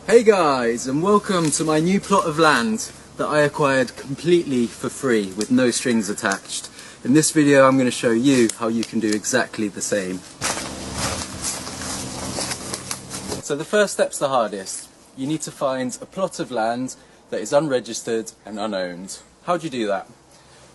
Hey guys, and welcome to my new plot of land that I acquired completely for free with no strings attached. In this video I'm going to show you how you can do exactly the same. So the first step's the hardest. You need to find a plot of land that is unregistered and unowned. How do you do that?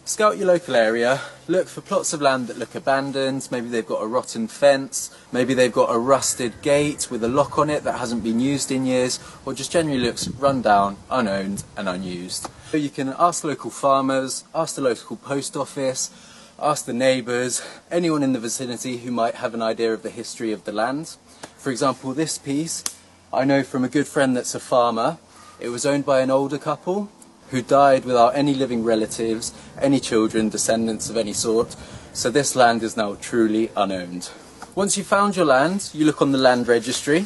Scout your local area, look for plots of land that look abandoned, maybe they've got a rotten fence, maybe they've got a rusted gate with a lock on it that hasn't been used in years, or just generally looks run down, unowned and unused. So you can ask local farmers, ask the local post office, ask the neighbours, anyone in the vicinity who might have an idea of the history of the land. For example, this piece, I know from a good friend that's a farmer. It was owned by an older couple who died without any living relatives, any children, descendants of any sort, so this land is now truly unowned. Once you've found your land, you look on the land registry.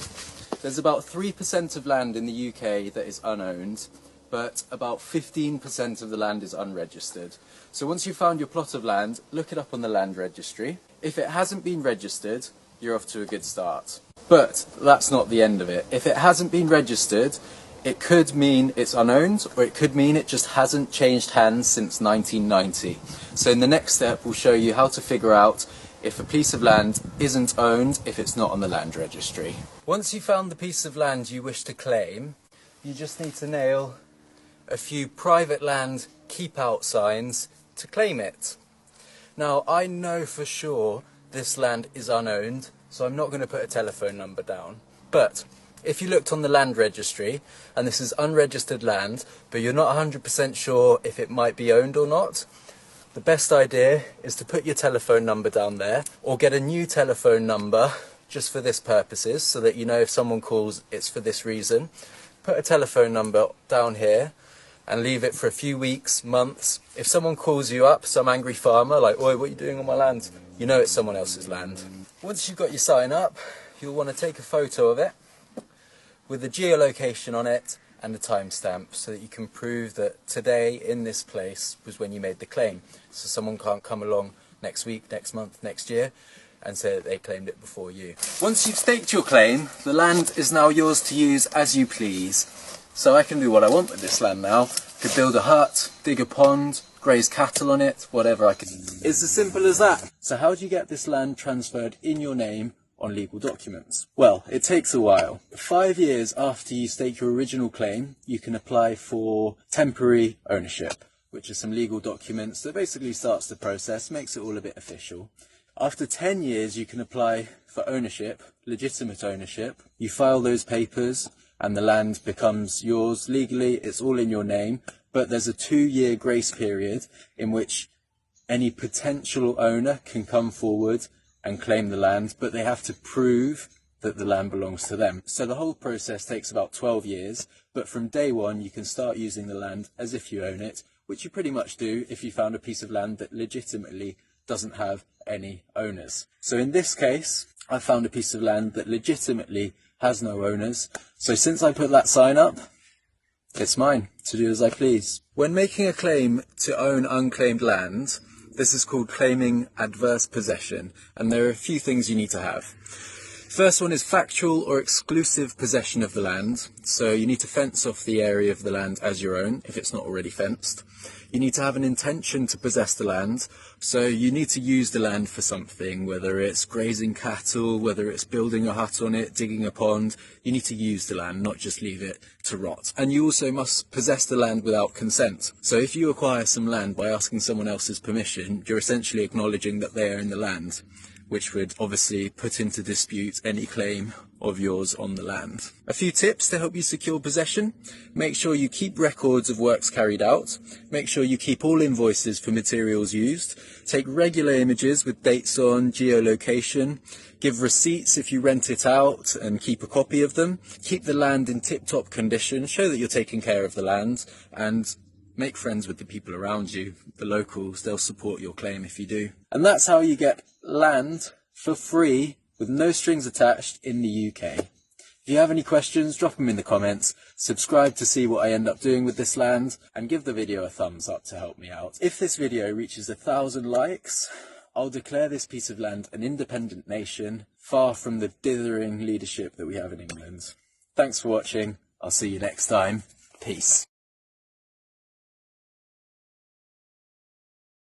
There's about 3% of land in the UK that is unowned, but about 15% of the land is unregistered. So once you've found your plot of land, look it up on the land registry. If it hasn't been registered, you're off to a good start. But that's not the end of it. If it hasn't been registered, it could mean it's unowned, or it could mean it just hasn't changed hands since 1990. So in the next step, we'll show you how to figure out if a piece of land isn't owned if it's not on the land registry. Once you've found the piece of land you wish to claim, you just need to nail a few private land keep out signs to claim it. Now, I know for sure this land is unowned, so I'm not going to put a telephone number down. But if you looked on the land registry, and this is unregistered land, but you're not 100% sure if it might be owned or not, the best idea is to put your telephone number down there, or get a new telephone number just for this purposes, so that you know if someone calls, it's for this reason. Put a telephone number down here, and leave it for a few weeks, months. If someone calls you up, some angry farmer, like, "Oi, what are you doing on my land?" you know it's someone else's land. Once you've got your sign up, you'll want to take a photo of it, with the geolocation on it and a timestamp, so that you can prove that today in this place was when you made the claim. So someone can't come along next week, next month, next year and say that they claimed it before you. Once you've staked your claim, the land is now yours to use as you please. So I can do what I want with this land now. I could build a hut, dig a pond, graze cattle on it, whatever I could. It's as simple as that. So how do you get this land transferred in your name on legal documents? Well, it takes a while. 5 years after you stake your original claim, you can apply for temporary ownership, which are some legal documents that basically starts the process, makes it all a bit official. After 10 years, you can apply for ownership, legitimate ownership. You file those papers and the land becomes yours legally. It's all in your name, but there's a 2-year grace period in which any potential owner can come forward and claim the land, but they have to prove that the land belongs to them. So the whole process takes about 12 years, but from day one you can start using the land as if you own it, which you pretty much do if you found a piece of land that legitimately doesn't have any owners. So in this case, I found a piece of land that legitimately has no owners, so since I put that sign up, it's mine to do as I please. When making a claim to own unclaimed land, this is called claiming adverse possession, and there are a few things you need to have. First one is factual or exclusive possession of the land, so you need to fence off the area of the land as your own if it's not already fenced. You need to have an intention to possess the land, so you need to use the land for something, whether it's grazing cattle, whether it's building a hut on it, digging a pond. You need to use the land, not just leave it to rot. And you also must possess the land without consent. So if you acquire some land by asking someone else's permission, you're essentially acknowledging that they own the land, which would obviously put into dispute any claim of yours on the land. A few tips to help you secure possession. Make sure you keep records of works carried out. Make sure you keep all invoices for materials used. Take regular images with dates on, geolocation. Give receipts if you rent it out and keep a copy of them. Keep the land in tip-top condition. Show that you're taking care of the land, and make friends with the people around you, the locals. They'll support your claim if you do. And that's how you get land for free with no strings attached in the UK. If you have any questions, drop them in the comments, subscribe to see what I end up doing with this land, and give the video a thumbs up to help me out. If this video reaches 1,000 likes, I'll declare this piece of land an independent nation, far from the dithering leadership that we have in England. Thanks for watching. I'll see you next time. Peace.